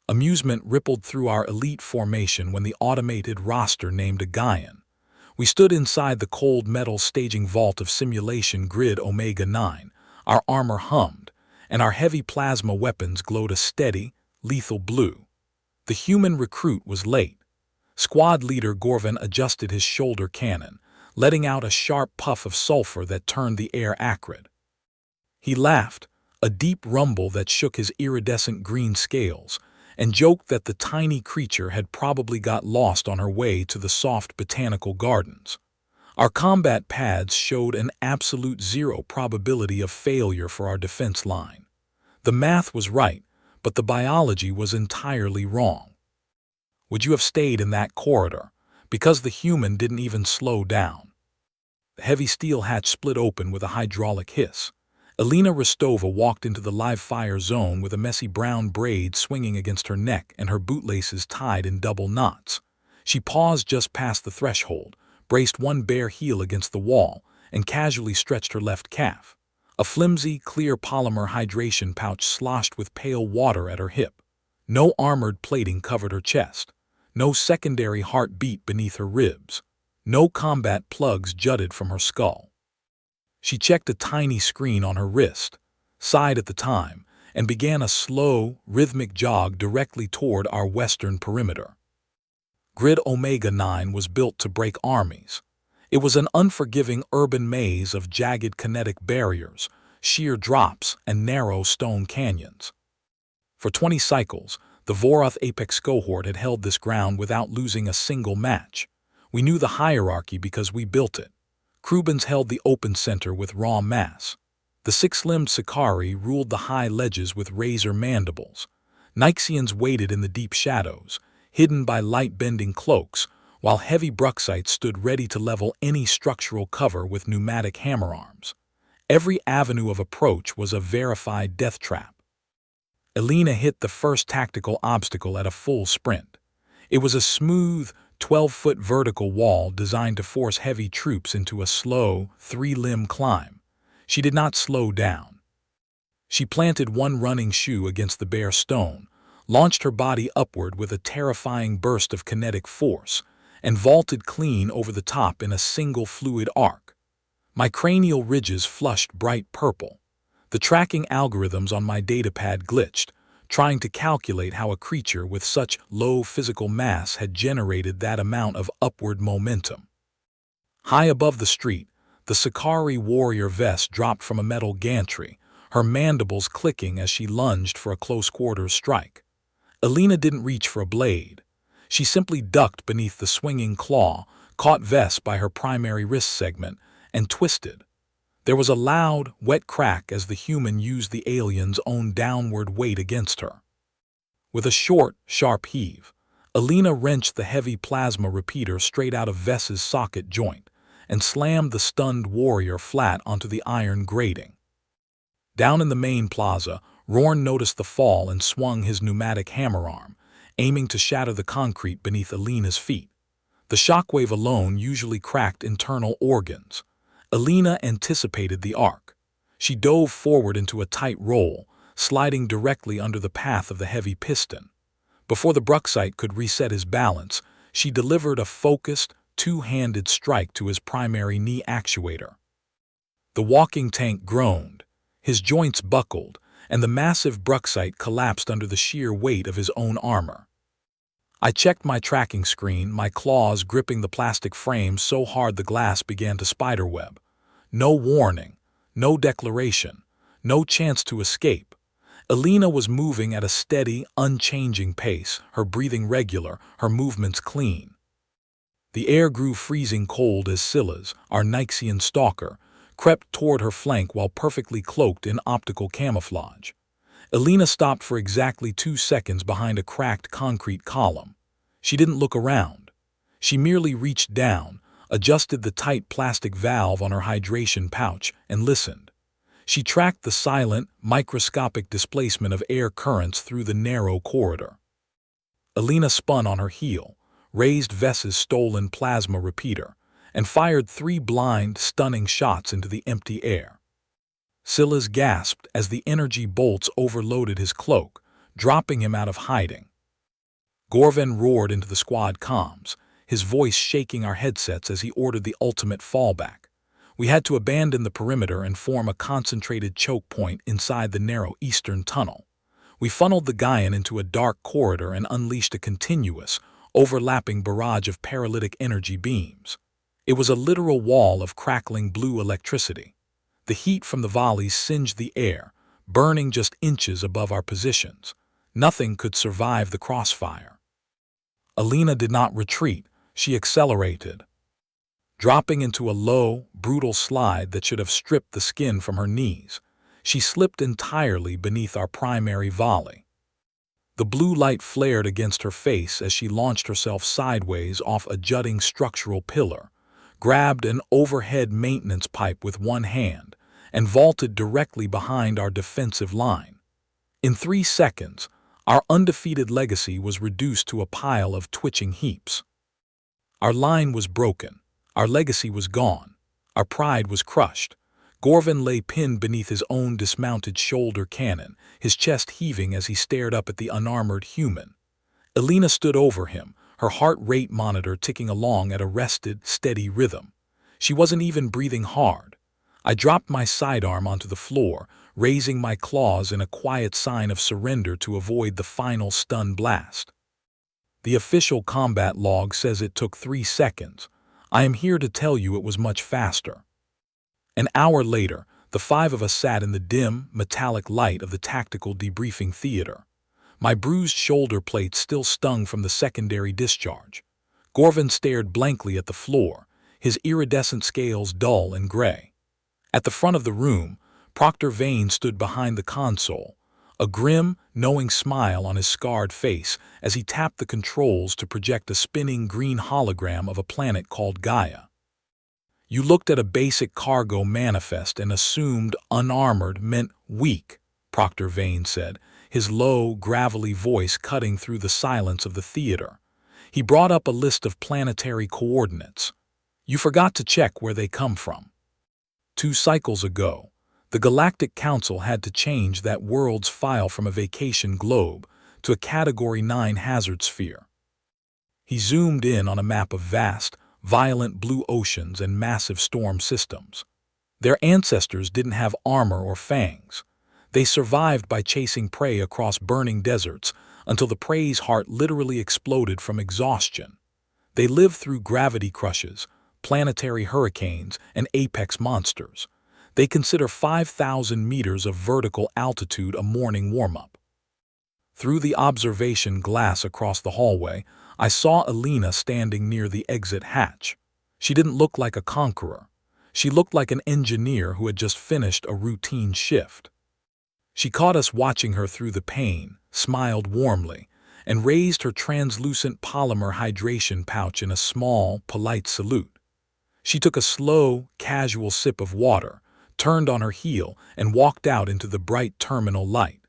Amusement rippled through our elite formation when the automated roster named a Gaian. We stood inside the cold metal staging vault of simulation grid Omega-9. Our armor hummed, and our heavy plasma weapons glowed a steady, lethal blue. The human recruit was late. Squad leader Gorvan adjusted his shoulder cannon, letting out a sharp puff of sulfur that turned the air acrid. He laughed, a deep rumble that shook his iridescent green scales, and joked that the tiny creature had probably got lost on her way to the soft botanical gardens. Our combat pads showed an absolute zero probability of failure for our defense line. The math was right, but the biology was entirely wrong. Would you have stayed in that corridor? Because the human didn't even slow down. The heavy steel hatch split open with a hydraulic hiss. Elena Rostova walked into the live-fire zone with a messy brown braid swinging against her neck and her bootlaces tied in double knots. She paused just past the threshold, braced one bare heel against the wall, and casually stretched her left calf. A flimsy, clear polymer hydration pouch sloshed with pale water at her hip. No armored plating covered her chest. No secondary heart beat beneath her ribs. No combat plugs jutted from her skull. She checked a tiny screen on her wrist, sighed at the time, and began a slow, rhythmic jog directly toward our western perimeter. Grid Omega-9 was built to break armies. It was an unforgiving urban maze of jagged kinetic barriers, sheer drops, and narrow stone canyons. For 20 cycles, the Voroth Apex cohort had held this ground without losing a single match. We knew the hierarchy because we built it. Krubans held the open center with raw mass. The six-limbed Sicarii ruled the high ledges with razor mandibles. Nyxians waited in the deep shadows, hidden by light-bending cloaks, while heavy Bruxites stood ready to level any structural cover with pneumatic hammer arms. Every avenue of approach was a verified death trap. Elena hit the first tactical obstacle at a full sprint. It was a smooth, 12-foot vertical wall designed to force heavy troops into a slow, three-limb climb. She did not slow down. She planted one running shoe against the bare stone, launched her body upward with a terrifying burst of kinetic force, and vaulted clean over the top in a single fluid arc. My cranial ridges flushed bright purple. The tracking algorithms on my datapad glitched, trying to calculate how a creature with such low physical mass had generated that amount of upward momentum. High above the street, the Sicarii warrior vest dropped from a metal gantry, her mandibles clicking as she lunged for a close-quarters strike. Elena didn't reach for a blade. She simply ducked beneath the swinging claw, caught Vess by her primary wrist segment, and twisted. There was a loud, wet crack as the human used the alien's own downward weight against her. With a short, sharp heave, Elena wrenched the heavy plasma repeater straight out of Vess's socket joint and slammed the stunned warrior flat onto the iron grating. Down in the main plaza, Rorn noticed the fall and swung his pneumatic hammer arm, aiming to shatter the concrete beneath Elena's feet. The shockwave alone usually cracked internal organs. Elena anticipated the arc. She dove forward into a tight roll, sliding directly under the path of the heavy piston. Before the Bruxite could reset his balance, she delivered a focused, two-handed strike to his primary knee actuator. The walking tank groaned, his joints buckled, and the massive Bruxite collapsed under the sheer weight of his own armor. I checked my tracking screen, my claws gripping the plastic frame so hard the glass began to spiderweb. No warning, no declaration, no chance to escape. Elena was moving at a steady, unchanging pace, her breathing regular, her movements clean. The air grew freezing cold as Scylla's, our Nyxian stalker, crept toward her flank while perfectly cloaked in optical camouflage. Elena stopped for exactly 2 seconds behind a cracked concrete column. She didn't look around. She merely reached down, adjusted the tight plastic valve on her hydration pouch, and listened. She tracked the silent, microscopic displacement of air currents through the narrow corridor. Elena spun on her heel, raised Vess's stolen plasma repeater, and fired 3 blind, stunning shots into the empty air. Scylla's gasped as the energy bolts overloaded his cloak, dropping him out of hiding. Gorvin roared into the squad comms, his voice shaking our headsets as he ordered the ultimate fallback. We had to abandon the perimeter and form a concentrated choke point inside the narrow eastern tunnel. We funneled the Gaian into a dark corridor and unleashed a continuous, overlapping barrage of paralytic energy beams. It was a literal wall of crackling blue electricity. The heat from the volleys singed the air, burning just inches above our positions. Nothing could survive the crossfire. Alina did not retreat, she accelerated. Dropping into a low, brutal slide that should have stripped the skin from her knees, she slipped entirely beneath our primary volley. The blue light flared against her face as she launched herself sideways off a jutting structural pillar, grabbed an overhead maintenance pipe with one hand, and vaulted directly behind our defensive line. In 3 seconds, our undefeated legacy was reduced to a pile of twitching heaps. Our line was broken. Our legacy was gone. Our pride was crushed. Gorvin lay pinned beneath his own dismounted shoulder cannon, his chest heaving as he stared up at the unarmored human. Alina stood over him, her heart rate monitor ticking along at a rested, steady rhythm. She wasn't even breathing hard. I dropped my sidearm onto the floor, raising my claws in a quiet sign of surrender to avoid the final stun blast. The official combat log says it took 3 seconds. I am here to tell you it was much faster. An hour later, the 5 of us sat in the dim, metallic light of the tactical debriefing theater. My bruised shoulder plates still stung from the secondary discharge. Gorvin stared blankly at the floor, his iridescent scales dull and gray. At the front of the room, Proctor Vane stood behind the console, a grim, knowing smile on his scarred face as he tapped the controls to project a spinning green hologram of a planet called Gaia. You looked at a basic cargo manifest and assumed unarmored meant weak, Proctor Vane said, his low, gravelly voice cutting through the silence of the theater. He brought up a list of planetary coordinates. You forgot to check where they come from. 2 cycles ago, the Galactic Council had to change that world's file from a vacation globe to a Category 9 hazard sphere. He zoomed in on a map of vast, violent blue oceans and massive storm systems. Their ancestors didn't have armor or fangs. They survived by chasing prey across burning deserts until the prey's heart literally exploded from exhaustion. They lived through gravity crushes, planetary hurricanes, and apex monsters. They consider 5,000 meters of vertical altitude a morning warm-up. Through the observation glass across the hallway, I saw Alina standing near the exit hatch. She didn't look like a conqueror. She looked like an engineer who had just finished a routine shift. She caught us watching her through the pane, smiled warmly, and raised her translucent polymer hydration pouch in a small, polite salute. She took a slow, casual sip of water, turned on her heel, and walked out into the bright terminal light.